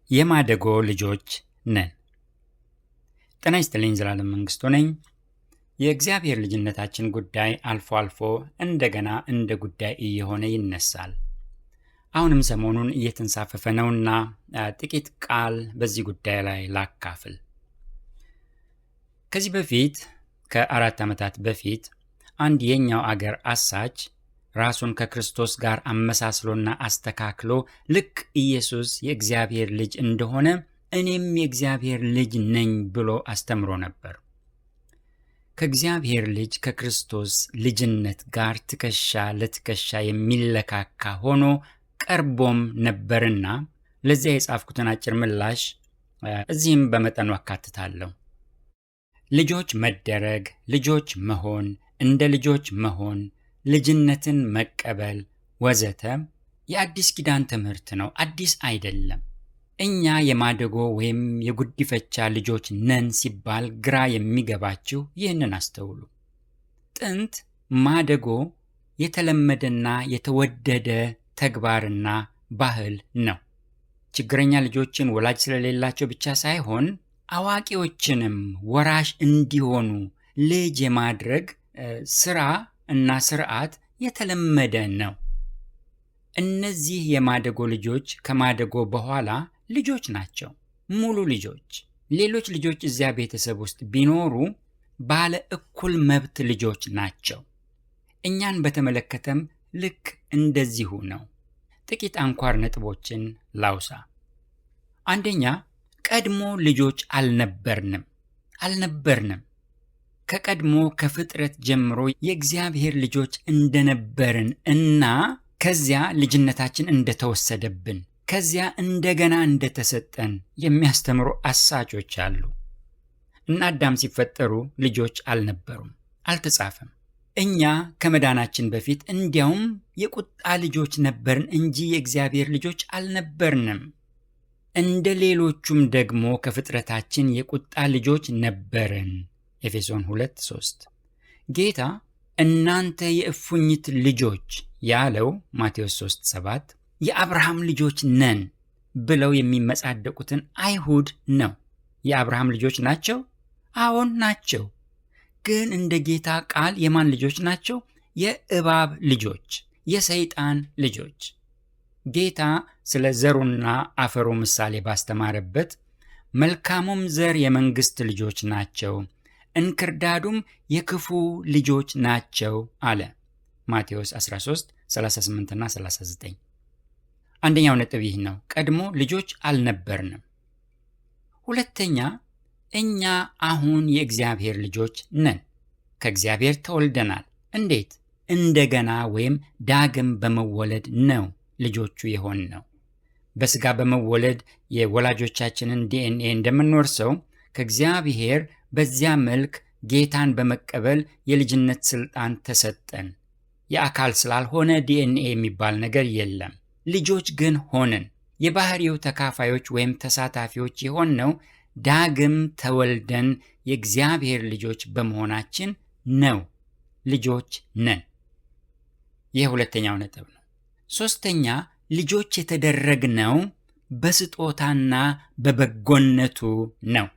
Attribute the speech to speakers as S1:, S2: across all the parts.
S1: የማደጎ ልጆች ነን። ጤና ይስጥልኝ። ዘላለም መንግስቱ ነኝ። የእግዚአብሔር ልጅነታችን ጉዳይ አልፎ አልፎ እንደገና እንደ ጉዳይ እየሆነ ይነሳል። አሁንም ሰሞኑን እየተንሳፈፈ ነውና ጥቂት ቃል በዚህ ጉዳይ ላይ ላካፍል። ከዚህ በፊት ከ4 ዓመታት በፊት አንድ የኛው አገር አሳች ራሱን ከክርስቶስ ጋር አመሳስሎና አስተካክሎ ልክ ኢየሱስ የእግዚአብሔር ልጅ እንደሆነ እኔም የእግዚአብሔር ልጅ ነኝ ብሎ አስተምሮ ነበር። ከእግዚአብሔር ልጅ ከክርስቶስ ልጅነት ጋር ትከሻ ለትከሻ የሚለካካ ሆኖ ቀርቦም ነበርና ለዚያ የጻፍኩትን አጭር ምላሽ እዚህም በመጠኑ አካትታለሁ። ልጆች መደረግ፣ ልጆች መሆን፣ እንደ ልጆች መሆን፣ ልጅነትን መቀበል ወዘተ የአዲስ ኪዳን ትምህርት ነው፣ አዲስ አይደለም። እኛ የማደጎ ወይም የጉዲፈቻ ልጆች ነን ሲባል ግራ የሚገባችሁ ይህንን አስተውሉ። ጥንት ማደጎ የተለመደና የተወደደ ተግባርና ባህል ነው። ችግረኛ ልጆችን ወላጅ ስለሌላቸው ብቻ ሳይሆን አዋቂዎችንም ወራሽ እንዲሆኑ ልጅ የማድረግ ስራ እና ስርዓት የተለመደ ነው። እነዚህ የማደጎ ልጆች ከማደጎ በኋላ ልጆች ናቸው፣ ሙሉ ልጆች። ሌሎች ልጆች እዚያ ቤተሰብ ውስጥ ቢኖሩ ባለ እኩል መብት ልጆች ናቸው። እኛን በተመለከተም ልክ እንደዚሁ ነው። ጥቂት አንኳር ነጥቦችን ላውሳ። አንደኛ፣ ቀድሞ ልጆች አልነበርንም። ከቀድሞ ከፍጥረት ጀምሮ የእግዚአብሔር ልጆች እንደነበርን እና ከዚያ ልጅነታችን እንደተወሰደብን ከዚያ እንደገና እንደተሰጠን የሚያስተምሩ አሳቾች አሉ። እና አዳም ሲፈጠሩ ልጆች አልነበሩም፣ አልተጻፈም። እኛ ከመዳናችን በፊት እንዲያውም የቁጣ ልጆች ነበርን እንጂ የእግዚአብሔር ልጆች አልነበርንም። እንደ ሌሎቹም ደግሞ ከፍጥረታችን የቁጣ ልጆች ነበርን። ኤፌሶን 2:3 ጌታ እናንተ የእፉኝት ልጆች ያለው ማቴዎስ 3:7 የአብርሃም ልጆች ነን ብለው የሚመጻደቁትን አይሁድ ነው። የአብርሃም ልጆች ናቸው? አዎን ናቸው። ግን እንደ ጌታ ቃል የማን ልጆች ናቸው? የእባብ ልጆች፣ የሰይጣን ልጆች። ጌታ ስለ ዘሩና አፈሩ ምሳሌ ባስተማረበት መልካሙም ዘር የመንግሥት ልጆች ናቸው፣ እንክርዳዱም የክፉ ልጆች ናቸው አለ። ማቴዎስ 13:38 እና 39። አንደኛው ነጥብ ይህ ነው፣ ቀድሞ ልጆች አልነበርንም። ሁለተኛ፣ እኛ አሁን የእግዚአብሔር ልጆች ነን። ከእግዚአብሔር ተወልደናል። እንዴት? እንደገና ወይም ዳግም በመወለድ ነው ልጆቹ የሆን ነው። በሥጋ በመወለድ የወላጆቻችንን ዲኤንኤ እንደምንወርሰው ከእግዚአብሔር በዚያ መልክ ጌታን በመቀበል የልጅነት ሥልጣን ተሰጠን። የአካል ስላልሆነ ዲኤንኤ የሚባል ነገር የለም። ልጆች ግን ሆንን። የባህሪው ተካፋዮች ወይም ተሳታፊዎች የሆንነው ዳግም ተወልደን የእግዚአብሔር ልጆች በመሆናችን ነው። ልጆች ነን። ይህ ሁለተኛው ነጥብ ነው። ሦስተኛ፣ ልጆች የተደረግነው በስጦታና በበጎነቱ ነው።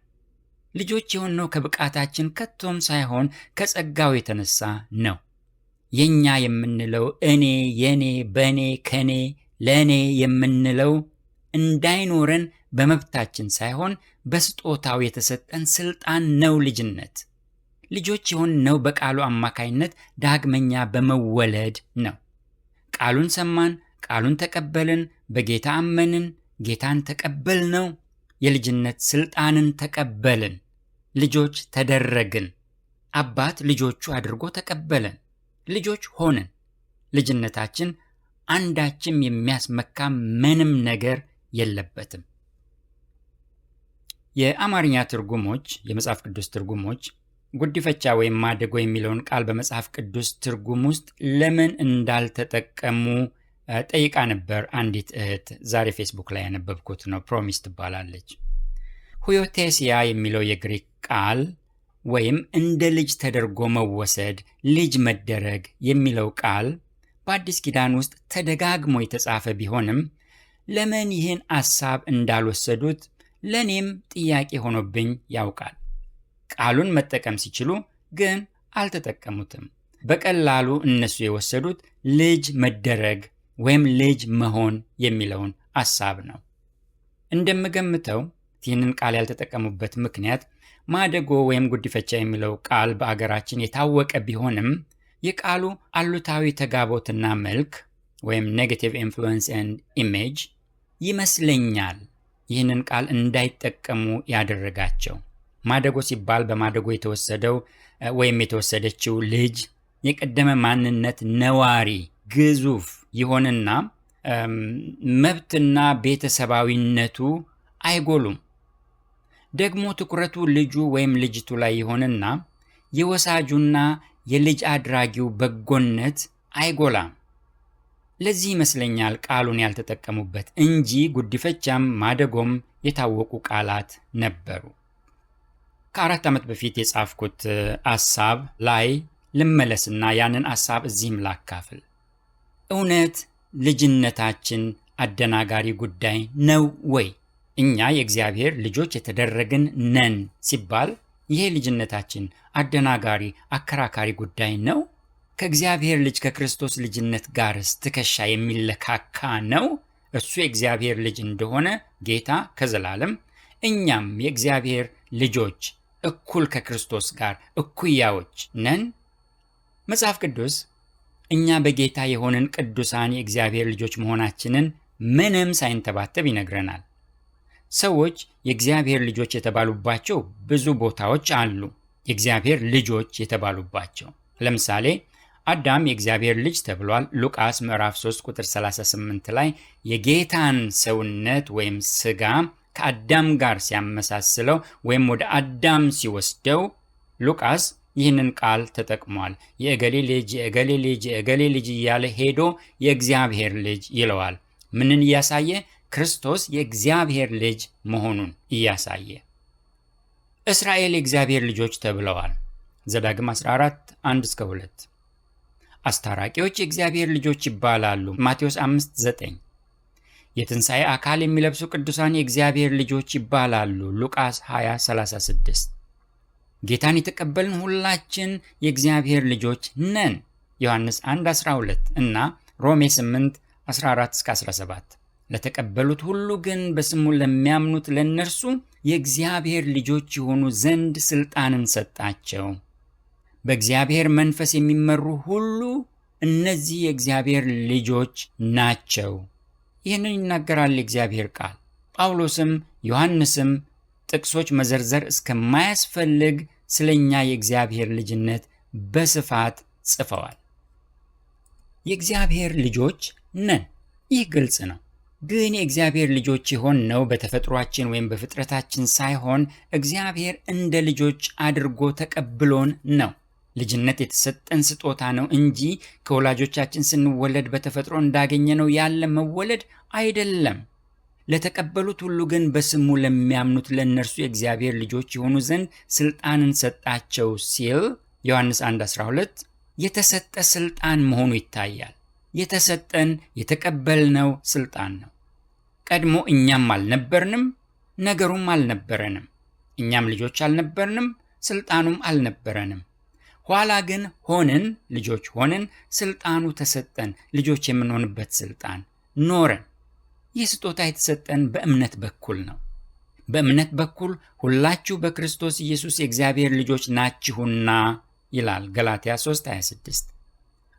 S1: ልጆች የሆንነው ከብቃታችን ከቶም ሳይሆን ከጸጋው የተነሳ ነው። የኛ የምንለው እኔ፣ የኔ፣ በእኔ፣ ከኔ፣ ለእኔ የምንለው እንዳይኖረን በመብታችን ሳይሆን በስጦታው የተሰጠን ስልጣን ነው ልጅነት። ልጆች የሆንነው በቃሉ አማካይነት ዳግመኛ በመወለድ ነው። ቃሉን ሰማን፣ ቃሉን ተቀበልን፣ በጌታ አመንን፣ ጌታን ተቀበልነው፣ የልጅነት ስልጣንን ተቀበልን፣ ልጆች ተደረግን። አባት ልጆቹ አድርጎ ተቀበለን፣ ልጆች ሆንን። ልጅነታችን አንዳችም የሚያስመካ ምንም ነገር የለበትም። የአማርኛ ትርጉሞች፣ የመጽሐፍ ቅዱስ ትርጉሞች ጉዲፈቻ ወይም ማደጎ የሚለውን ቃል በመጽሐፍ ቅዱስ ትርጉም ውስጥ ለምን እንዳልተጠቀሙ ጠይቃ ነበር አንዲት እህት። ዛሬ ፌስቡክ ላይ ያነበብኩት ነው። ፕሮሚስ ትባላለች። ሁዮቴሲያ የሚለው የግሪክ ቃል ወይም እንደ ልጅ ተደርጎ መወሰድ፣ ልጅ መደረግ የሚለው ቃል በአዲስ ኪዳን ውስጥ ተደጋግሞ የተጻፈ ቢሆንም ለምን ይህን ሐሳብ እንዳልወሰዱት ለኔም ጥያቄ ሆኖብኝ ያውቃል። ቃሉን መጠቀም ሲችሉ ግን አልተጠቀሙትም። በቀላሉ እነሱ የወሰዱት ልጅ መደረግ ወይም ልጅ መሆን የሚለውን ሐሳብ ነው። እንደምገምተው ይህንን ቃል ያልተጠቀሙበት ምክንያት ማደጎ ወይም ጉዲፈቻ የሚለው ቃል በአገራችን የታወቀ ቢሆንም የቃሉ አሉታዊ ተጋቦትና መልክ ወይም ኔጌቲቭ ኢንፍሉዌንስ ኤንድ ኢሜጅ ይመስለኛል ይህንን ቃል እንዳይጠቀሙ ያደረጋቸው። ማደጎ ሲባል በማደጎ የተወሰደው ወይም የተወሰደችው ልጅ የቀደመ ማንነት ነዋሪ ግዙፍ ይሆንና መብትና ቤተሰባዊነቱ አይጎሉም። ደግሞ ትኩረቱ ልጁ ወይም ልጅቱ ላይ ይሆንና የወሳጁና የልጅ አድራጊው በጎነት አይጎላም። ለዚህ ይመስለኛል ቃሉን ያልተጠቀሙበት እንጂ ጉዲፈቻም ማደጎም የታወቁ ቃላት ነበሩ። ከ4 ዓመት በፊት የጻፍኩት ሐሳብ ላይ ልመለስና ያንን ሐሳብ እዚህም ላካፍል። እውነት ልጅነታችን አደናጋሪ ጉዳይ ነው ወይ? እኛ የእግዚአብሔር ልጆች የተደረግን ነን ሲባል ይሄ ልጅነታችን አደናጋሪ አከራካሪ ጉዳይ ነው? ከእግዚአብሔር ልጅ ከክርስቶስ ልጅነት ጋርስ ትከሻ የሚለካካ ነው? እሱ የእግዚአብሔር ልጅ እንደሆነ ጌታ ከዘላለም እኛም የእግዚአብሔር ልጆች እኩል ከክርስቶስ ጋር እኩያዎች ነን? መጽሐፍ ቅዱስ እኛ በጌታ የሆንን ቅዱሳን የእግዚአብሔር ልጆች መሆናችንን ምንም ሳይንተባተብ ይነግረናል። ሰዎች የእግዚአብሔር ልጆች የተባሉባቸው ብዙ ቦታዎች አሉ። የእግዚአብሔር ልጆች የተባሉባቸው ለምሳሌ አዳም የእግዚአብሔር ልጅ ተብሏል። ሉቃስ ምዕራፍ 3 ቁጥር 38 ላይ የጌታን ሰውነት ወይም ሥጋ ከአዳም ጋር ሲያመሳስለው ወይም ወደ አዳም ሲወስደው ሉቃስ ይህንን ቃል ተጠቅሟል። የእገሌ ልጅ የእገሌ ልጅ የእገሌ ልጅ እያለ ሄዶ የእግዚአብሔር ልጅ ይለዋል። ምንን እያሳየ? ክርስቶስ የእግዚአብሔር ልጅ መሆኑን እያሳየ። እስራኤል የእግዚአብሔር ልጆች ተብለዋል። ዘዳግም 14 1-2። አስታራቂዎች የእግዚአብሔር ልጆች ይባላሉ። ማቴዎስ 5:9። የትንሣኤ አካል የሚለብሱ ቅዱሳን የእግዚአብሔር ልጆች ይባላሉ። ሉቃስ 20:36። ጌታን የተቀበልን ሁላችን የእግዚአብሔር ልጆች ነን። ዮሐንስ 1:12 እና ሮሜ 8:14-17። ለተቀበሉት ሁሉ ግን በስሙ ለሚያምኑት ለእነርሱ የእግዚአብሔር ልጆች የሆኑ ዘንድ ሥልጣንን ሰጣቸው። በእግዚአብሔር መንፈስ የሚመሩ ሁሉ እነዚህ የእግዚአብሔር ልጆች ናቸው። ይህንን ይናገራል የእግዚአብሔር ቃል። ጳውሎስም ዮሐንስም ጥቅሶች መዘርዘር እስከማያስፈልግ ስለኛ የእግዚአብሔር ልጅነት በስፋት ጽፈዋል። የእግዚአብሔር ልጆች ነን፣ ይህ ግልጽ ነው። ግን የእግዚአብሔር ልጆች የሆንነው በተፈጥሯችን ወይም በፍጥረታችን ሳይሆን እግዚአብሔር እንደ ልጆች አድርጎ ተቀብሎን ነው። ልጅነት የተሰጠን ስጦታ ነው እንጂ ከወላጆቻችን ስንወለድ በተፈጥሮ እንዳገኘነው ያለ መወለድ አይደለም። ለተቀበሉት ሁሉ ግን በስሙ ለሚያምኑት ለእነርሱ የእግዚአብሔር ልጆች የሆኑ ዘንድ ሥልጣንን ሰጣቸው ሲል ዮሐንስ 1:12 የተሰጠ ሥልጣን መሆኑ ይታያል። የተሰጠን የተቀበልነው ሥልጣን ነው። ቀድሞ እኛም አልነበርንም፣ ነገሩም አልነበረንም። እኛም ልጆች አልነበርንም፣ ሥልጣኑም አልነበረንም። ኋላ ግን ሆንን፣ ልጆች ሆንን፣ ሥልጣኑ ተሰጠን፣ ልጆች የምንሆንበት ሥልጣን ኖረን። ይህ ስጦታ የተሰጠን በእምነት በኩል ነው። በእምነት በኩል ሁላችሁ በክርስቶስ ኢየሱስ የእግዚአብሔር ልጆች ናችሁና ይላል ገላትያ 3:26።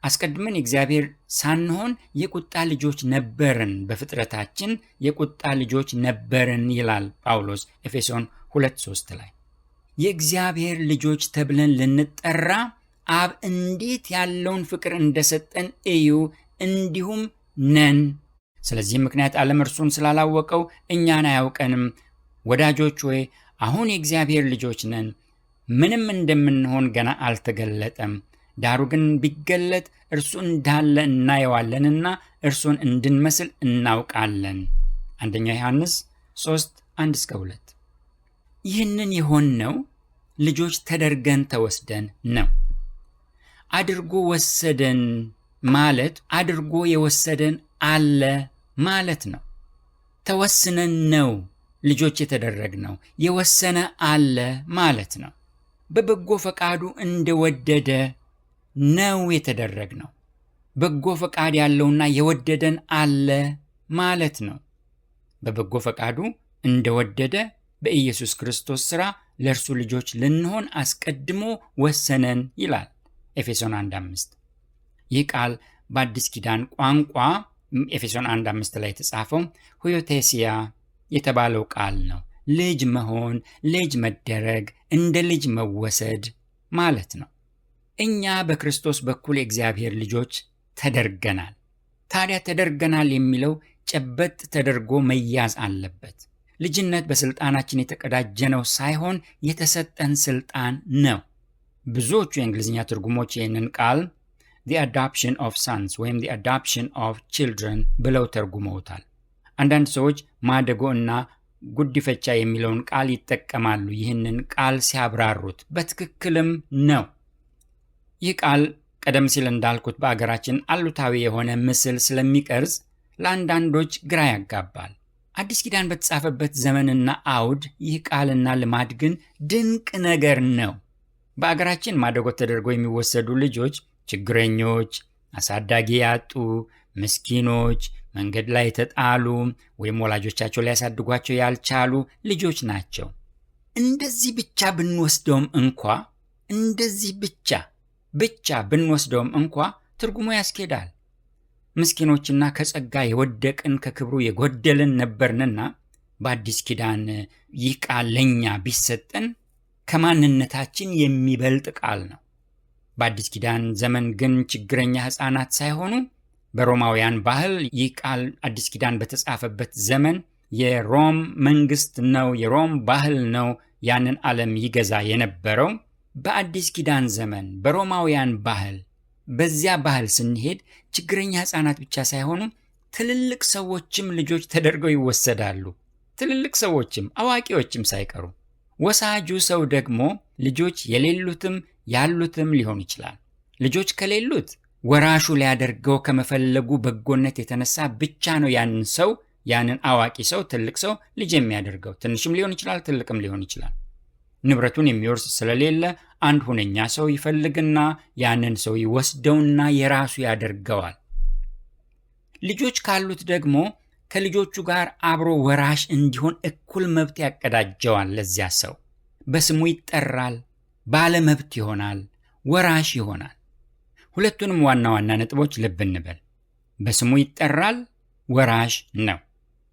S1: አስቀድመን የእግዚአብሔር ሳንሆን የቁጣ ልጆች ነበርን፣ በፍጥረታችን የቁጣ ልጆች ነበርን ይላል ጳውሎስ ኤፌሶን 2:3 ላይ። የእግዚአብሔር ልጆች ተብለን ልንጠራ አብ እንዴት ያለውን ፍቅር እንደሰጠን እዩ፣ እንዲሁም ነን። ስለዚህም ምክንያት ዓለም እርሱን ስላላወቀው እኛን አያውቀንም። ወዳጆች ሆይ አሁን የእግዚአብሔር ልጆች ነን። ምንም እንደምንሆን ገና አልተገለጠም። ዳሩ ግን ቢገለጥ እርሱ እንዳለ እናየዋለንና እርሱን እንድንመስል እናውቃለን። 1 ዮሐንስ 3:1-2። ይህንን የሆንነው ልጆች ተደርገን ተወስደን ነው። አድርጎ ወሰደን ማለት አድርጎ የወሰደን አለ ማለት ነው። ተወስነን ነው ልጆች የተደረግነው። የወሰነ አለ ማለት ነው። በበጎ ፈቃዱ እንደወደደ ነው የተደረግነው። በጎ ፈቃድ ያለውና የወደደን አለ ማለት ነው። በበጎ ፈቃዱ እንደወደደ በኢየሱስ ክርስቶስ ሥራ ለእርሱ ልጆች ልንሆን አስቀድሞ ወሰነን ይላል ኤፌሶን 1:5። ይህ ቃል በአዲስ ኪዳን ቋንቋ ኤፌሶን 1:5 ላይ የተጻፈው ሁዮቴሲያ የተባለው ቃል ነው። ልጅ መሆን፣ ልጅ መደረግ፣ እንደ ልጅ መወሰድ ማለት ነው። እኛ በክርስቶስ በኩል የእግዚአብሔር ልጆች ተደርገናል። ታዲያ ተደርገናል የሚለው ጨበጥ ተደርጎ መያዝ አለበት። ልጅነት በስልጣናችን የተቀዳጀነው ሳይሆን የተሰጠን ስልጣን ነው። ብዙዎቹ የእንግሊዝኛ ትርጉሞች ይህንን ቃል the adoption of sons ወይም the adoption of children ብለው ተርጉመውታል። አንዳንድ ሰዎች ማደጎ እና ጉዲፈቻ የሚለውን ቃል ይጠቀማሉ ይህንን ቃል ሲያብራሩት። በትክክልም ነው። ይህ ቃል ቀደም ሲል እንዳልኩት በአገራችን አሉታዊ የሆነ ምስል ስለሚቀርጽ ለአንዳንዶች ግራ ያጋባል። አዲስ ኪዳን በተጻፈበት ዘመንና አውድ ይህ ቃልና ልማድ ግን ድንቅ ነገር ነው። በአገራችን ማደጎ ተደርገው የሚወሰዱ ልጆች ችግረኞች፣ አሳዳጊ ያጡ፣ ምስኪኖች፣ መንገድ ላይ የተጣሉ ወይም ወላጆቻቸው ሊያሳድጓቸው ያልቻሉ ልጆች ናቸው። እንደዚህ ብቻ ብንወስደውም እንኳ ትርጉሙ ያስኬዳል። ምስኪኖችና ከጸጋ የወደቅን ከክብሩ የጎደልን ነበርንና በአዲስ ኪዳን ይህ ቃል ለኛ ቢሰጠን ከማንነታችን የሚበልጥ ቃል ነው። በአዲስ ኪዳን ዘመን ግን ችግረኛ ሕፃናት ሳይሆኑ በሮማውያን ባህል ይህ ቃል አዲስ ኪዳን በተጻፈበት ዘመን የሮም መንግስት ነው፣ የሮም ባህል ነው ያንን ዓለም ይገዛ የነበረው። በአዲስ ኪዳን ዘመን በሮማውያን ባህል በዚያ ባህል ስንሄድ ችግረኛ ሕፃናት ብቻ ሳይሆኑ ትልልቅ ሰዎችም ልጆች ተደርገው ይወሰዳሉ። ትልልቅ ሰዎችም አዋቂዎችም ሳይቀሩ። ወሳጁ ሰው ደግሞ ልጆች የሌሉትም ያሉትም ሊሆን ይችላል። ልጆች ከሌሉት ወራሹ ሊያደርገው ከመፈለጉ በጎነት የተነሳ ብቻ ነው ያንን አዋቂ ሰው ትልቅ ሰው ልጅ የሚያደርገው። ትንሽም ሊሆን ይችላል፣ ትልቅም ሊሆን ይችላል። ንብረቱን የሚወርስ ስለሌለ አንድ ሁነኛ ሰው ይፈልግና ያንን ሰው ይወስደውና የራሱ ያደርገዋል። ልጆች ካሉት ደግሞ ከልጆቹ ጋር አብሮ ወራሽ እንዲሆን እኩል መብት ያቀዳጀዋል። ለዚያ ሰው በስሙ ይጠራል፣ ባለ መብት ይሆናል፣ ወራሽ ይሆናል። ሁለቱንም ዋና ዋና ነጥቦች ልብ እንበል። በስሙ ይጠራል፣ ወራሽ ነው።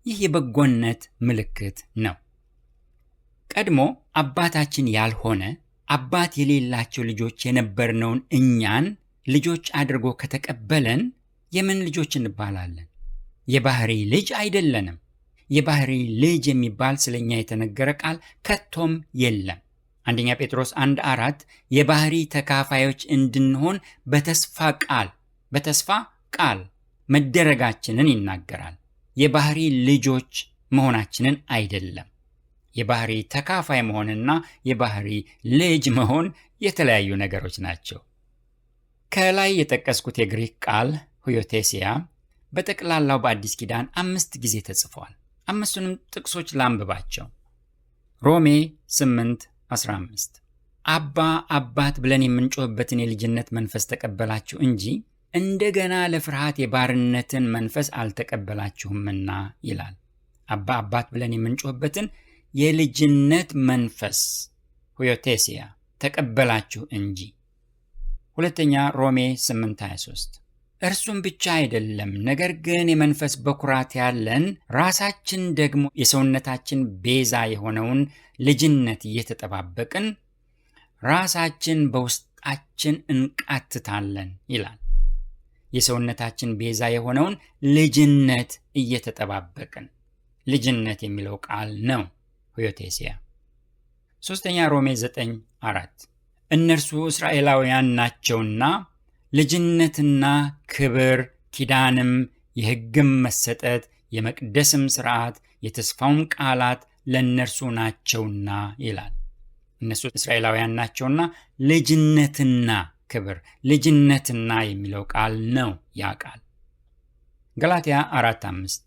S1: ይህ የበጎነት ምልክት ነው። ቀድሞ አባታችን ያልሆነ አባት የሌላቸው ልጆች የነበርነውን እኛን ልጆች አድርጎ ከተቀበለን የምን ልጆች እንባላለን? የባህሪ ልጅ አይደለንም። የባህሪ ልጅ የሚባል ስለኛ የተነገረ ቃል ከቶም የለም። አንደኛ ጴጥሮስ 1:4 የባህሪ ተካፋዮች እንድንሆን በተስፋ ቃል መደረጋችንን ይናገራል። የባህሪ ልጆች መሆናችንን አይደለም። የባህሪ ተካፋይ መሆንና የባህሪ ልጅ መሆን የተለያዩ ነገሮች ናቸው። ከላይ የጠቀስኩት የግሪክ ቃል ሁዮቴሲያ በጠቅላላው በአዲስ ኪዳን 5 ጊዜ ተጽፏል። 5ቱንም ጥቅሶች ላንብባቸው። ሮሜ 8:15 አባት ብለን የምንጮህበትን የልጅነት መንፈስ ተቀበላችሁ እንጂ እንደገና ለፍርሃት የባርነትን መንፈስ አልተቀበላችሁምና ይላል። አባት ብለን የምንጮህበትን የልጅነት መንፈስ ሁዮቴሲያ ተቀበላችሁ እንጂ። ሁለተኛ ሮሜ 8:23 እርሱም ብቻ አይደለም፣ ነገር ግን የመንፈስ በኩራት ያለን ራሳችን ደግሞ የሰውነታችን ቤዛ የሆነውን ልጅነት እየተጠባበቅን ራሳችን በውስጣችን እንቃትታለን ይላል። የሰውነታችን ቤዛ የሆነውን ልጅነት እየተጠባበቅን፣ ልጅነት የሚለው ቃል ነው ሁዮቴሲያ። ሶስተኛ ሮሜ 9:4 እነርሱ እስራኤላውያን ናቸውና ልጅነትና ክብር፣ ኪዳንም፣ የሕግም መሰጠት፣ የመቅደስም ሥርዓት፣ የተስፋውም ቃላት ለእነርሱ ናቸውና ይላል። እነሱ እስራኤላውያን ናቸውና ልጅነትና ክብር፣ ልጅነትና የሚለው ቃል ነው ያ ቃል። ገላትያ 4:5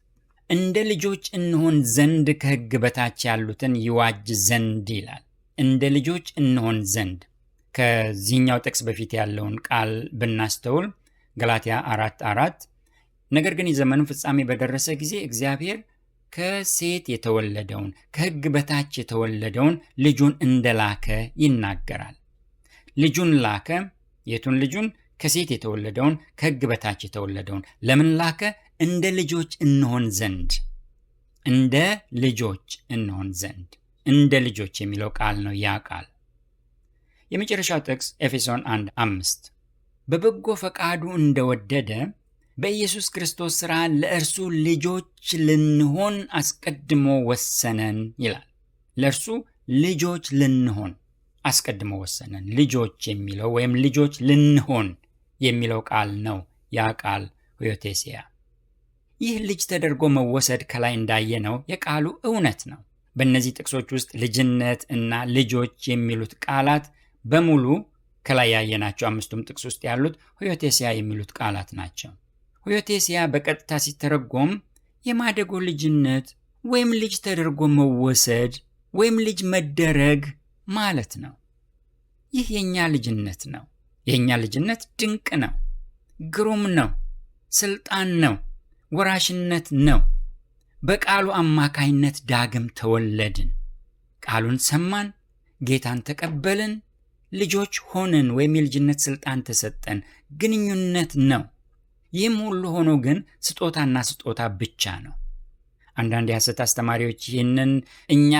S1: እንደ ልጆች እንሆን ዘንድ ከሕግ በታች ያሉትን ይዋጅ ዘንድ ይላል። እንደ ልጆች እንሆን ዘንድ። ከዚህኛው ጥቅስ በፊት ያለውን ቃል ብናስተውል ገላትያ 4:4 ነገር ግን የዘመኑ ፍጻሜ በደረሰ ጊዜ እግዚአብሔር ከሴት የተወለደውን ከሕግ በታች የተወለደውን ልጁን እንደላከ ይናገራል። ልጁን ላከ። የቱን ልጁን? ከሴት የተወለደውን ከሕግ በታች የተወለደውን። ለምን ላከ? እንደ ልጆች እንሆን ዘንድ። እንደ ልጆች እንሆን ዘንድ። እንደ ልጆች የሚለው ቃል ነው ያ ቃል። የመጨረሻው ጥቅስ ኤፌሶን 1:5 በበጎ ፈቃዱ እንደወደደ በኢየሱስ ክርስቶስ ሥራ ለእርሱ ልጆች ልንሆን አስቀድሞ ወሰነን ይላል። ለእርሱ ልጆች ልንሆን አስቀድሞ ወሰነን። ልጆች የሚለው ወይም ልጆች ልንሆን የሚለው ቃል ነው ያ ቃል ሆዮቴሲያ። ይህ ልጅ ተደርጎ መወሰድ ከላይ እንዳየነው የቃሉ እውነት ነው። በእነዚህ ጥቅሶች ውስጥ ልጅነት እና ልጆች የሚሉት ቃላት በሙሉ ከላይ ያየናቸው አምስቱም ጥቅስ ውስጥ ያሉት ሆዮቴሲያ የሚሉት ቃላት ናቸው። ሆዮቴሲያ በቀጥታ ሲተረጎም የማደጎ ልጅነት ወይም ልጅ ተደርጎ መወሰድ ወይም ልጅ መደረግ ማለት ነው። ይህ የኛ ልጅነት ነው። የኛ ልጅነት ድንቅ ነው፣ ግሩም ነው፣ ስልጣን ነው፣ ወራሽነት ነው። በቃሉ አማካይነት ዳግም ተወለድን። ቃሉን ሰማን፣ ጌታን ተቀበልን፣ ልጆች ሆንን ወይም የልጅነት ስልጣን ተሰጠን። ግንኙነት ነው። ይህም ሁሉ ሆኖ ግን ስጦታና ስጦታ ብቻ ነው። አንዳንድ የሐሰት አስተማሪዎች ይህንን እኛ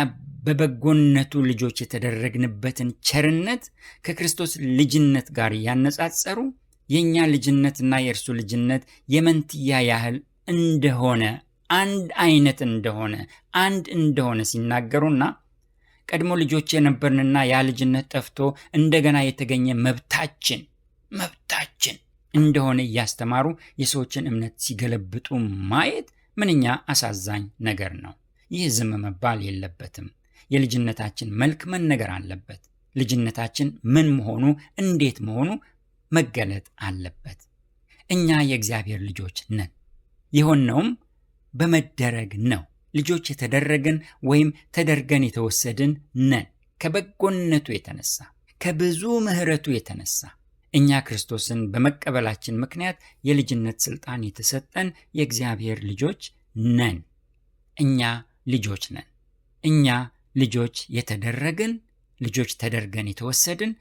S1: በበጎነቱ ልጆች የተደረግንበትን ቸርነት ከክርስቶስ ልጅነት ጋር ያነጻጸሩ የኛ ልጅነትና የእርሱ ልጅነት የመንትያ ያህል እንደሆነ፣ አንድ አይነት እንደሆነ፣ አንድ እንደሆነ ሲናገሩና ቀድሞ ልጆች የነበርንና ያ ልጅነት ጠፍቶ እንደገና የተገኘ መብታችን እንደሆነ እያስተማሩ የሰዎችን እምነት ሲገለብጡ ማየት ምንኛ አሳዛኝ ነገር ነው። ይህ ዝም መባል የለበትም። የልጅነታችን መልክ መነገር አለበት። ልጅነታችን ምን መሆኑ፣ እንዴት መሆኑ መገለጥ አለበት። እኛ የእግዚአብሔር ልጆች ነን። የሆነውም በመደረግ ነው። ልጆች የተደረግን ወይም ተደርገን የተወሰድን ነን። ከበጎነቱ የተነሳ፣ ከብዙ ምሕረቱ የተነሳ እኛ ክርስቶስን በመቀበላችን ምክንያት የልጅነት ስልጣን የተሰጠን የእግዚአብሔር ልጆች ነን። እኛ ልጆች ነን። እኛ ልጆች የተደረግን፣ ልጆች ተደርገን የተወሰድን